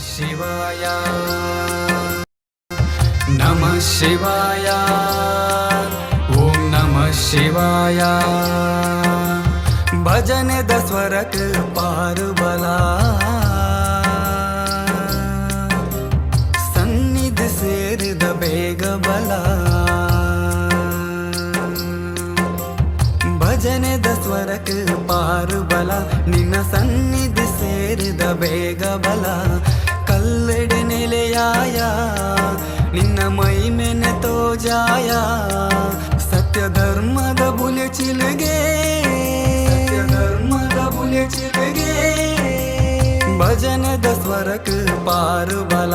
ಶಿವಾಯ ನಮಃ ಶಿವಾಯ ಓಂ ನಮಃ ಶಿವಾಯ ಭಜನೆದ ಸ್ವರಕ್ಕೆ ಪಾರು ಬಲ ಸನ್ನಿಧಿ ಸೇರಿದ ಬೇಗ ಬಲ ಭಜನೆದ ಸ್ವರಕ್ಕೆ ಪಾರು ಬಲ ನಿನ್ನ ಸನ್ನಿಧಿ ಸೇರಿದ ಬೇಗ ಬಲ ಕಲ್ಲೆಡೆ ನೆಲೆಯಾಯ ನಿನ್ನ ಮೈಮೆನೆ ತೋಜಾಯ ಸತ್ಯ ಧರ್ಮದ ಬುಲೆ ಚಿಲುಗೆ ಧರ್ಮದ ಬುಲೆ ಚಿಲುಗೆ ಭಜನೆದ ಸ್ವರಕ್ಕೆ ಪಾರು ಬಲ